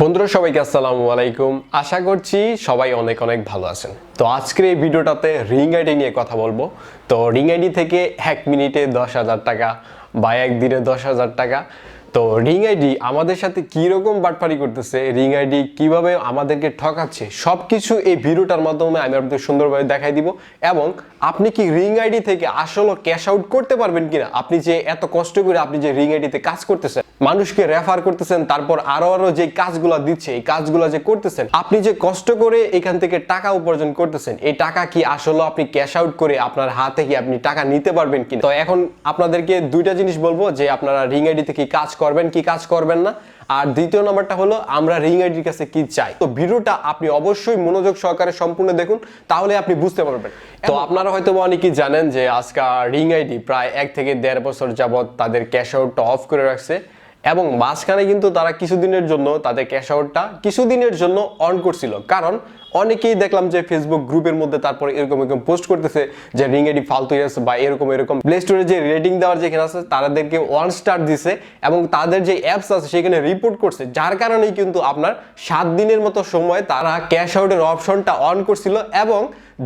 বন্ধুরা সবাইকে আসসালামু আলাইকুম। আশা করছি সবাই অনেক অনেক ভালো আছেন। তো আজকের এই ভিডিওটাতে রিং আইডি নিয়ে কথা বলবো। তো রিং আইডি থেকে 1 মিনিটে 10,000 টাকা বা একদিনে 10,000 টাকা। তো রিং আইডি আমাদের সাথে কি রকম বাটপারি করতেছে, রিং আইডি কিভাবে আমাদেরকে ঠকাচ্ছে, সবকিছু এই ভিডিওটার মাধ্যমে আমি আপনাদের সুন্দরভাবে দেখাই দিব। এবং আপনি কি রিং আইডি থেকে আসলে ক্যাশ আউট করতে পারবেন কিনা, আপনি যে এত কষ্ট করে আপনি যে রিং আইডিতে কাজ করতেছেন, মানুষকে রেফার করতেছেন, তারপর আরো যে কাজগুলো দিচ্ছে এই কাজগুলো যে করতেছেন, আপনি যে কষ্ট করে এখান থেকে টাকা উপার্জন করতেছেন, এই টাকা কি আসলে আপনি ক্যাশ আউট করে আপনার হাতে কি আপনি টাকা নিতে পারবেন কিনা। তো এখন আপনাদেরকে দুইটা জিনিস বলবো যে আপনারা রিং আইডি থেকে কাজ করবেন কি কাজ করবেন না। আর দ্বিতীয় নাম্বারটা হলো আমরা রিং আইডির কাছে কি চাই। তো ভিডিওটা আপনি অবশ্যই মনোযোগ সহকারে সম্পূর্ণ দেখুন, তাহলে আপনি বুঝতে পারবেন। তো আপনারা হয়তো অনেকেই জানেন যে আজকে রিং আইডি প্রায় 1 থেকে 1.5 বছর যাবত তাদের ক্যাশ আউটটা অফ করে রাখছে এবং মাঝখানে কিন্তু তারা কিছুদিনের জন্য তাদের ক্যাশ আউটটা কিছুদিনের জন্য অন করছিল। কারণ অনেকেই দেখলাম যে ফেসবুক গ্রুপের মধ্যে তারপরে এরকম পোস্ট করতেছে যে রিং আইডি ফালতু আছে বা এরকম প্লে স্টোরে যে রেটিং দেওয়ার যেখানে আছে তাদেরকে 1 স্টার দিছে এবং তাদের যে অ্যাপস আছে সেখানে রিপোর্ট করছে, যার কারণেই কিন্তু আপনার 7 দিনের মতো সময় তারা ক্যাশ আউটের অপশনটা অন করছিল। এবং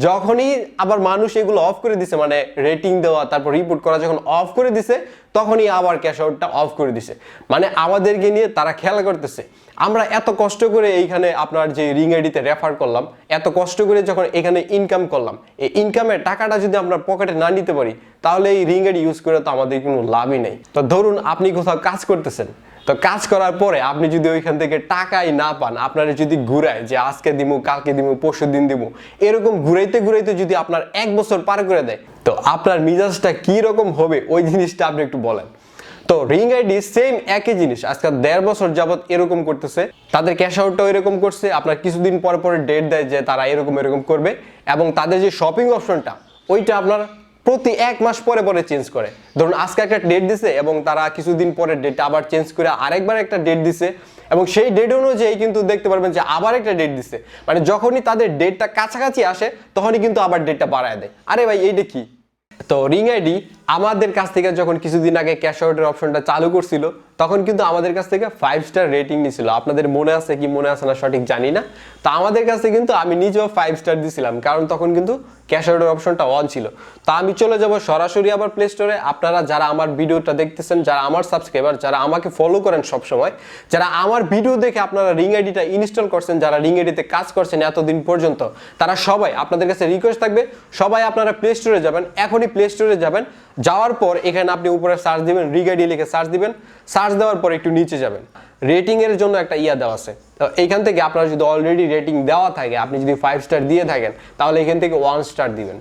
যখনই আবার মানুষ এগুলো অফ করে দিছে, মানে রেটিং দেওয়া তারপর রিপোর্ট করা যখন অফ করে দিছে, তখনই আবার ক্যাশ আউটটা অফ করে দিছে। মানে আমাদেরকে নিয়ে তারা খেলা করতেছে। আমরা এত কষ্ট করে এইখানে আপনার যে রিং আইডিতে রেফার করলাম, এত কষ্ট করে যখন এখানে ইনকাম করলাম, এই ইনকামের টাকাটা যদি আমরা পকেটে না নিতে পারি, তাহলে এই রিং আইডি ইউজ করে তো আমাদের কোনো লাভই নেই। তো ধরুন আপনি কোথাও কাজ করতেছেন, তো কাজ করার পরে আপনি যদি ওইখান থেকে টাকাই না পান, আপনারা যদি ঘুরায় যে আজকে দিমু, কালকে দিমু, পরশু দিন দিমু, এরকম ঘুরাইতে ঘুরাইতে যদি আপনার 1 বছর পার করে দেয়, তো আপনার মিজাজটা কি রকম হবে ওই জিনিসটা আপনি একটু বলেন। তো রিং আইডি সেম একই জিনিস আজকে 1.5 বছর যাবত এরকম করতেছে, তাদের ক্যাশ আউটটাও এরকম করছে। আপনার কিছুদিন পরে পরে ডেট দেয় যে তারা এরকম করবে এবং তাদের যে শপিং অপশনটা ওইটা আপনার প্রতি 1 মাস পরে পরে চেঞ্জ করে। ধরুন আজকে একটা ডেট দিছে এবং তারা কিছুদিন পরে ডেট আবার চেঞ্জ করে আরেকবার একটা ডেট দিছে এবং সেই ডেট অনুযায়ী কিন্তু দেখতে পারবেন যে আবার একটা ডেট দিছে। মানে যখনই তাদের ডেটটা কাছাকাছি আসে তখনই কিন্তু আবার ডেটটা বাড়ায় দেয়। আরে ভাই এইটা কি? তো রিং আইডি আমাদের কাছ থেকে যখন কিছুদিন আগে ক্যাশ আউটের অপশনটা চালু করছিল, তখন কিন্তু আমাদের কাছ থেকে 5 স্টার রেটিং নিছিল। আপনাদের মনে আছে কি মনে আছে না সঠিক জানি না। তো আমাদের কাছে কিন্তু আমি নিজেও 5 স্টার দিছিলাম, কারণ তখন কিন্তু ক্যাশ আউটের অপশনটা অন ছিল। তো আমি চলে যাব সরাসরি আবার প্লে স্টোরে। আপনারা যারা আমার ভিডিওটা দেখতেছেন, যারা আমার সাবস্ক্রাইবার, যারা আমাকে ফলো করেন সব সময়, যারা আমার ভিডিও দেখে আপনারা রিং আইডিটা ইনস্টল করছেন, যারা রিং আইডিতে কাজ করছেন এতদিন পর্যন্ত, তারা সবাই আপনাদের কাছে রিকোয়েস্ট থাকবে, সবাই আপনারা প্লে স্টোরে যাবেন। এখনই প্লে স্টোরে যাবেন, যাওয়ার পর এখানে আপনি উপরে সার্চ দিবেন, রিং আইডি লিখে সার্চ দিবেন। সার্চ দেওয়ার পর একটু নিচে যাবেন, রেটিং এর জন্য একটা দেওয়া আছে। তো এইখান থেকে আপনার যদি অলরেডি রেটিং দেওয়া থাকে, আপনি যদি 5 স্টার দিয়ে থাকেন, তাহলে এখান থেকে 1 স্টার দিবেন।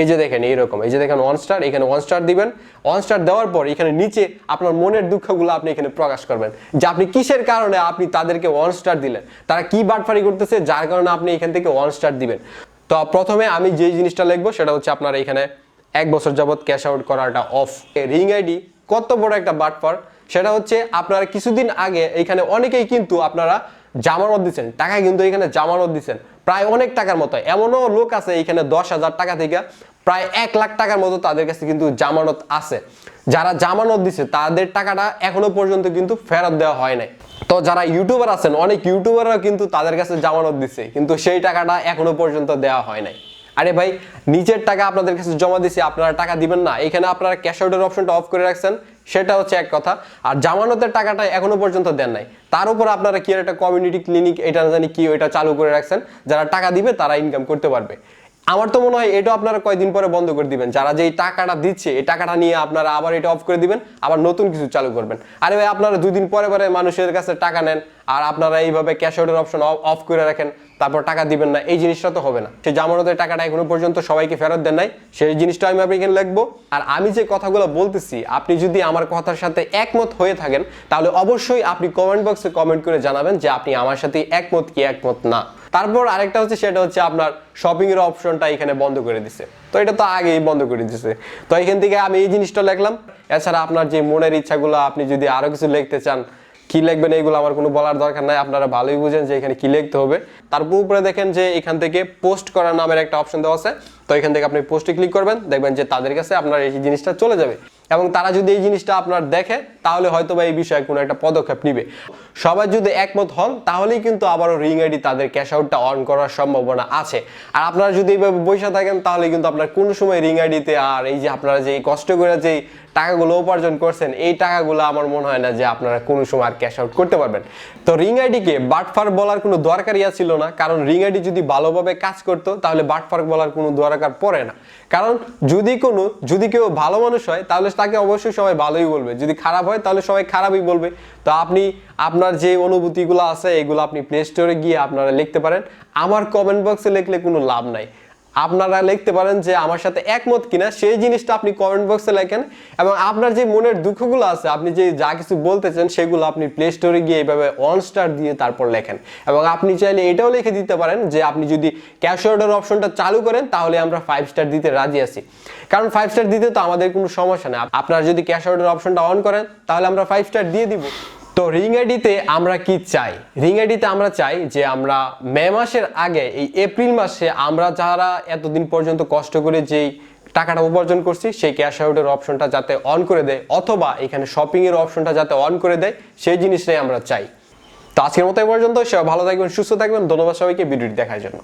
এই যে দেখেন এইরকম, এই যে দেখেন 1 স্টার, এখানে 1 স্টার দিবেন। 1 স্টার দেওয়ার পর এখানে নিচে আপনার মনের দুঃখগুলো আপনি এখানে প্রকাশ করবেন, যে আপনি কিসের কারণে আপনি তাদেরকে 1 স্টার দিলেন, তারা কি বাটপারি করতেছে যার কারণে আপনি এখান থেকে 1 স্টার দিবেন। তো প্রথমে আমি যে জিনিসটা লিখবো সেটা হচ্ছে আপনার এখানে 1 বছর যাবত ক্যাশ আউট করাটা অফ। রিং আইডি কত বড় একটা বাটপার সেটা হচ্ছে আপনারা কিছুদিন আগে এখানে অনেকেই কিন্তু আপনারা জামানত দিচ্ছেন, টাকা কিন্তু এখানে জামানত দিচ্ছেন প্রায় অনেক টাকার মতো। এমনও লোক আছে এখানে 10,000 টাকা থেকে প্রায় 1 লাখ টাকার মতো তাদের কাছে কিন্তু জামানত আছে। যারা জামানত দিচ্ছে তাদের টাকাটা এখনো পর্যন্ত কিন্তু ফেরত দেওয়া হয় নাই। তো যারা ইউটিউবার আছেন, অনেক ইউটিউবাররা কিন্তু তাদের কাছে জামানত দিচ্ছে, কিন্তু সেই টাকাটা এখনো পর্যন্ত দেওয়া হয় নাই। আরে ভাই, নিজের টাকা আপনাদের কাছে জমা দিছি, আপনারা টাকা দিবেন না? এখানে আপনারা ক্যাশ আউটের অপশনটা অফ করে রাখছেন, সেটা হচ্ছে এক কথা। আর জামানতের টাকাটা এখনো পর্যন্ত দেন নাই, তার উপর আপনারা কি একটা কমিউনিটি ক্লিনিক এটা জানি কি ওইটা চালু করে রাখছেন, যারা টাকা দিবে তারা ইনকাম করতে পারবে। আমার তো মনে হয় এটা আপনারা কয়েকদিন পরে বন্ধ করে দিবেন। যারা যে টাকাটা দিচ্ছে এই টাকাটা নিয়ে আপনারা আবার এটা অফ করে দিবেন, আবার নতুন কিছু চালু করবেন। আরে ভাই, আপনারা 2 দিন পরে পরে মানুষের কাছে টাকা নেন আর আপনারা এইভাবে ক্যাশ আউটের অপশন অফ করে রাখেন, তারপর টাকা দিবেন না, এই জিনিসটা তো হবে না। সেই জামানতের টাকাটা এখনো পর্যন্ত সবাইকে ফেরত দেন নাই, সেই জিনিসটা আমি এখানে লিখবো। আর আমি যে কথাগুলো বলতেছি, আপনি যদি আমার কথার সাথে একমত হয়ে থাকেন, তাহলে অবশ্যই আপনি কমেন্ট বক্সে কমেন্ট করে জানাবেন যে আপনি আমার সাথে একমত কি একমত না। তারপর আরেকটা হচ্ছে, সেটা হচ্ছে আপনার শপিং এর অপশনটা এখানে বন্ধ করে দিছে। তো এটা তো আগেই বন্ধ করে দিছে। তো এখান থেকে আমি এই জিনিসটা লিখলাম। এছাড়া আপনার যে মনের ইচ্ছাগুলো, আপনি যদি আরো কিছু লিখতে চান, কি লিখবেন এগুলো আমার কোনো বলার দরকার নাই, আপনারা ভালোই বুঝেন যে এখানে কি লিখতে হবে। তারপর উপরে দেখেন যে এখান থেকে পোস্ট করা নামের একটা অপশন দেওয়া আছে। তো এখান থেকে আপনি পোস্টে ক্লিক করবেন, দেখবেন যে তাদের কাছে আপনার এই জিনিসটা চলে যাবে। এবং তারা যদি এই জিনিসটা আপনার দেখে তাহলে হয়তো বা এই বিষয়ে কোনো একটা পদক্ষেপ নিবে। সবাই যদি একমত হন তাহলেই কিন্তু আবারও রিং আইডি তাদের ক্যাশ আউটটা অন করার সম্ভাবনা আছে। আর আপনারা যদি এইভাবে বসে থাকেন তাহলে কিন্তু আপনার কোনো সময় রিং আইডিতে আর এই যে আপনারা যে কষ্ট করে যে টাকাগুলো উপার্জন করছেন এই টাকাগুলো আমার মনে হয় না যে আপনারা কোনো সময় আর ক্যাশ আউট করতে পারবেন। তো রিং আইডিকে বাটফার বলার কোনো দরকারই ছিল না, কারণ রিং আইডি যদি ভালোভাবে কাজ করতো তাহলে বাটফার বলার কোনো দরকার পড়ে না। কারণ যদি কেউ ভালো মানুষ হয় তাহলে তাকে অবশ্যই সবাই ভালোই বলবে, যদি খারাপ হয় তাহলে সবাই খারাপই বলবে। তো আপনি আপনার যে অনুভূতিগুলো আছে এগুলো আপনি প্লে স্টোরে গিয়ে আপনারা লিখতে পারেন। আমার কমেন্ট বক্সে লিখলে কোনো লাভ নাই, আপনারা লিখতে পারেন যে আমার সাথে একমত কিনা সেই জিনিসটা আপনি কমেন্ট বক্সে লেখেন, এবং আপনার যে মনের দুঃখগুলো আছে আপনি যে যা কিছু বলতেছেন সেগুলো আপনি প্লে স্টোরে গিয়ে এইভাবে 1 স্টার দিয়ে তারপর লেখেন। এবং আপনি চাইলে এটাও লিখে দিতে পারেন যে আপনি যদি ক্যাশ আউটের অপশনটা চালু করেন তাহলে আমরা 5 স্টার দিতে রাজি আছি, কারণ 5 স্টার দিতে তো আমাদের কোনো সমস্যা নেই। আপনারা যদি ক্যাশ আউটের অপশনটা অন করেন তাহলে আমরা 5 স্টার দিয়ে দিব। তো রিং আইডিতে আমরা কি চাই? রিং আইডিতে আমরা চাই যে আমরা মে মাসের আগে এই এপ্রিল মাসে আমরা যারা এতদিন পর্যন্ত কষ্ট করে যেই টাকাটা উপার্জন করছি সেই ক্যাশ আউটের অপশনটা যাতে অন করে দেয়, অথবা এখানে শপিং এর অপশনটা যাতে অন করে দেয়, সেই জিনিসটাই আমরা চাই। তো আজকের মতো এই পর্যন্ত। সবাই ভালো থাকবেন, সুস্থ থাকবেন। ধন্যবাদ সবাইকে ভিডিওটি দেখার জন্য।